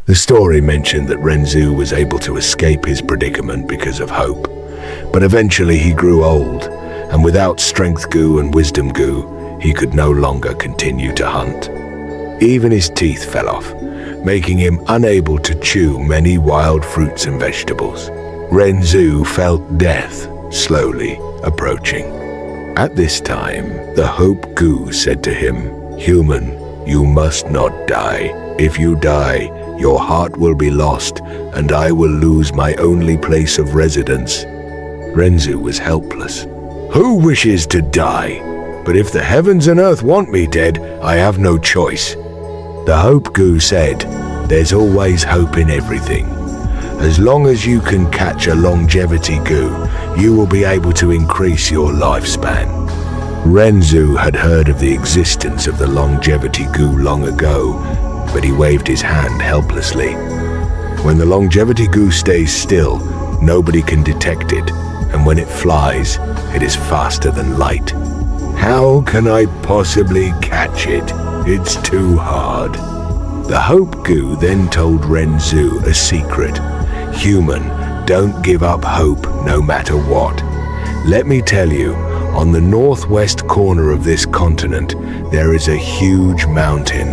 The story mentioned that Ren Zu was able to escape his predicament because of hope, but eventually he grew old, and without strength goo and wisdom goo, he could no longer continue to hunt. Even his teeth fell off, making him unable to chew many wild fruits and vegetables. Ren Zu felt death slowly approaching. At this time, the Hope Goo said to him, "Human, you must not die. If you die, your heart will be lost, and I will lose my only place of residence." Ren Zu was helpless. "Who wishes to die? But if the heavens and earth want me dead, I have no choice." The Hope Goo said, "There's always hope in everything. As long as you can catch a longevity goo, you will be able to increase your lifespan." Ren Zu had heard of the existence of the longevity goo long ago, but he waved his hand helplessly. When the longevity goo stays still, nobody can detect it, and when it flies, it is faster than light. "How can I possibly catch it? It's too hard." The Hope Goo then told Ren Zu a secret. "Human, don't give up hope no matter what. Let me tell you, on the northwest corner of this continent, there is a huge mountain.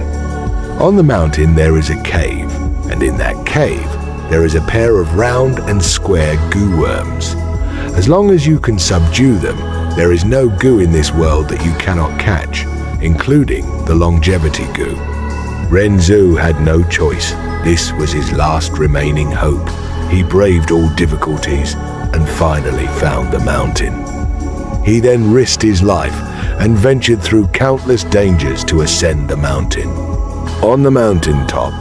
On the mountain there is a cave, and in that cave there is a pair of round and square goo worms. As long as you can subdue them, there is no goo in this world that you cannot catch, including the longevity goo." Ren Zu had no choice. This was his last remaining hope. He braved all difficulties and finally found the mountain. He then risked his life and ventured through countless dangers to ascend the mountain. On the mountain top,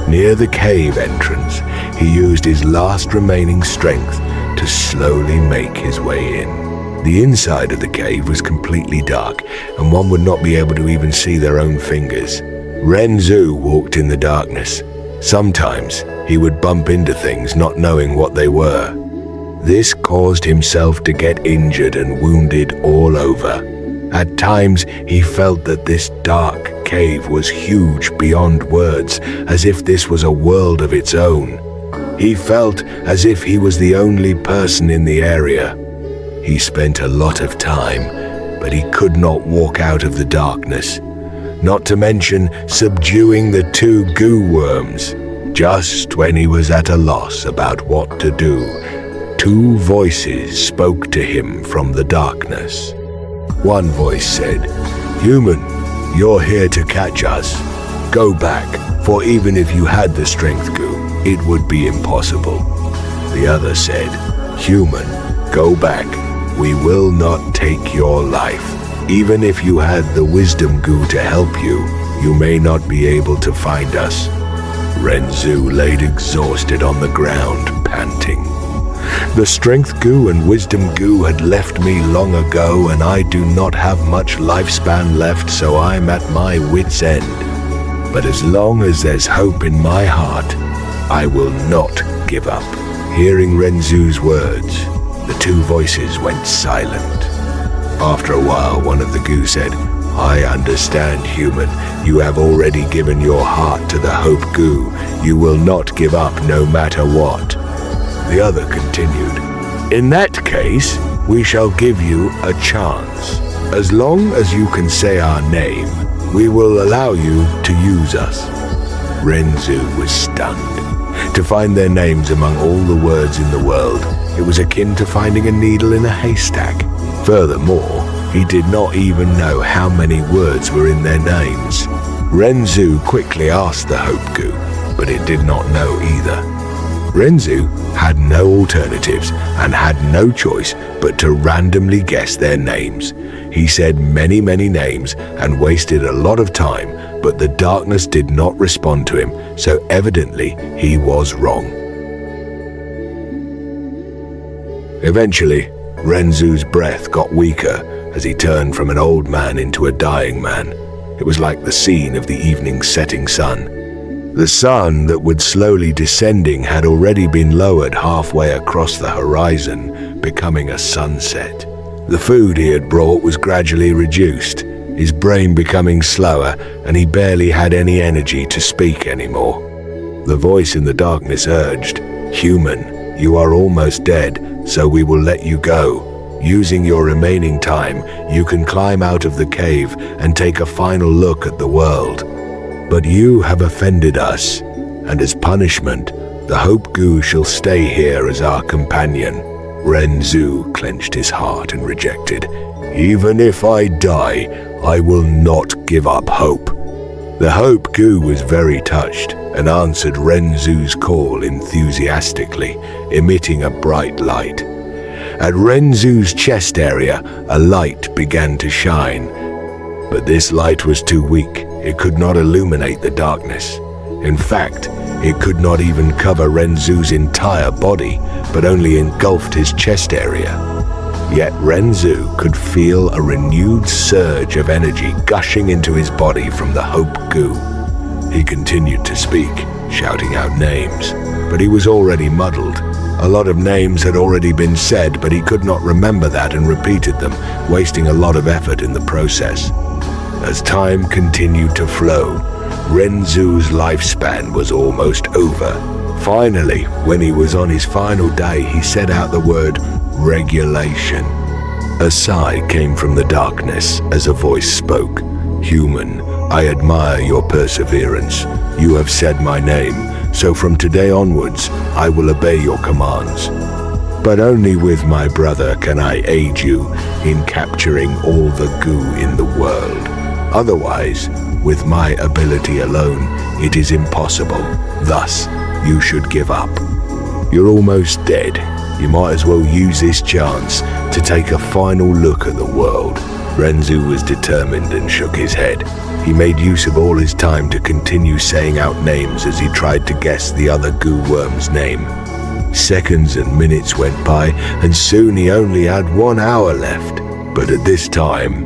near the cave entrance, he used his last remaining strength to slowly make his way in. The inside of the cave was completely dark, and one would not be able to even see their own fingers. Ren Zu walked in the darkness. Sometimes he would bump into things not knowing what they were. This caused himself to get injured and wounded all over. At times he felt that this dark cave was huge beyond words, as if this was a world of its own. He felt as if he was the only person in the area. He spent a lot of time, but he could not walk out of the darkness. Not to mention subduing the two goo worms. Just when he was at a loss about what to do, two voices spoke to him from the darkness. One voice said, "Human, you're here to catch us. Go back, for even if you had the strength goo, it would be impossible." The other said, "Human, go back. We will not take your life. Even if you had the wisdom goo to help you, you may not be able to find us." Ren Zu laid exhausted on the ground, panting. "The strength goo and wisdom goo had left me long ago, and I do not have much lifespan left, so I'm at my wit's end. But as long as there's hope in my heart, I will not give up." Hearing Ren Zu's words, the two voices went silent. After a while, one of the goo said, "I understand, human. You have already given your heart to the Hope Goo. You will not give up no matter what." The other continued, "In that case, we shall give you a chance. As long as you can say our name, we will allow you to use us." Ren Zu was stunned. To find their names among all the words in the world, it was akin to finding a needle in a haystack. Furthermore, he did not even know how many words were in their names. Ren Zu quickly asked the Hope Goo, but it did not know either. Ren Zu had no alternatives and had no choice but to randomly guess their names. He said many names and wasted a lot of time, but the darkness did not respond to him, so evidently he was wrong. Eventually, Ren Zu's breath got weaker as he turned from an old man into a dying man. It was like the scene of the evening setting sun. The sun that would slowly descending had already been lowered halfway across the horizon, becoming a sunset. The food he had brought was gradually reduced, his brain becoming slower, and he barely had any energy to speak anymore. The voice in the darkness urged, "Human, you are almost dead, so we will let you go. Using your remaining time, you can climb out of the cave and take a final look at the world. But you have offended us, and as punishment, the Hope Goo shall stay here as our companion." Ren Zu clenched his heart and rejected. "Even if I die, I will not give up hope." The Hope Goo was very touched and answered Ren Zu's call enthusiastically, emitting a bright light. At Ren Zu's chest area, a light began to shine. But this light was too weak. It could not illuminate the darkness. In fact, it could not even cover Ren Zu's entire body, but only engulfed his chest area. Yet Ren Zu could feel a renewed surge of energy gushing into his body from the Hope Goo. He continued to speak, shouting out names, but he was already muddled. A lot of names had already been said, but he could not remember that and repeated them, wasting a lot of effort in the process. As time continued to flow, Ren Zu's lifespan was almost over. Finally, when he was on his final day, he said out the word regulation. A sigh came from the darkness as a voice spoke. "Human, I admire your perseverance. You have said my name, so from today onwards, I will obey your commands. But only with my brother can I aid you in capturing all the goo in the world. Otherwise, with my ability alone, it is impossible. Thus, you should give up. You're almost dead. You might as well use this chance to take a final look at the world." Ren Zu was determined and shook his head. He made use of all his time to continue saying out names as he tried to guess the other goo worm's name. Seconds and minutes went by, and soon he only had 1 hour left. But at this time,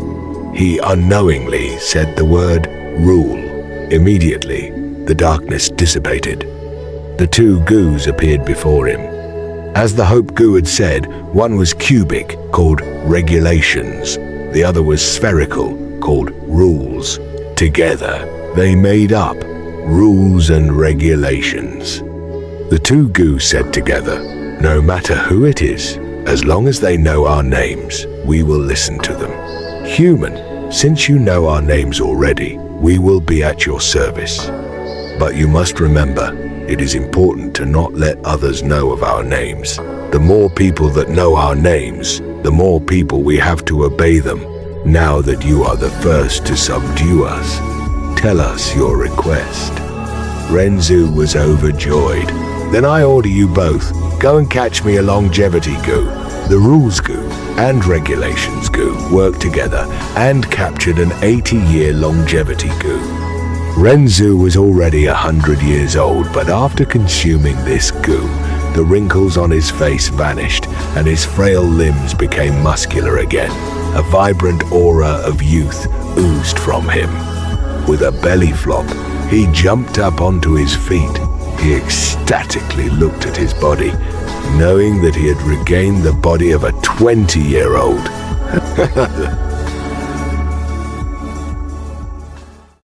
he unknowingly said the word rule. Immediately, the darkness dissipated. The two goos appeared before him. As the Hope Goo had said, one was cubic, called regulations. The other was spherical, called rules. Together, they made up rules and regulations. The two goos said together, "No matter who it is, as long as they know our names, we will listen to them. Human, since you know our names already, we will be at your service. But you must remember, it is important to not let others know of our names. The more people that know our names, the more people we have to obey them. Now that you are the first to subdue us, tell us your request." Ren Zu was overjoyed. "Then I order you both, go and catch me a longevity goo." The rules goo and regulations goo worked together and captured an 80-year longevity goo. Ren Zu was already 100 years old, but after consuming this goo, the wrinkles on his face vanished and his frail limbs became muscular again. A vibrant aura of youth oozed from him. With a belly flop, he jumped up onto his feet. He ecstatically looked at his body, knowing that he had regained the body of a 20-year-old.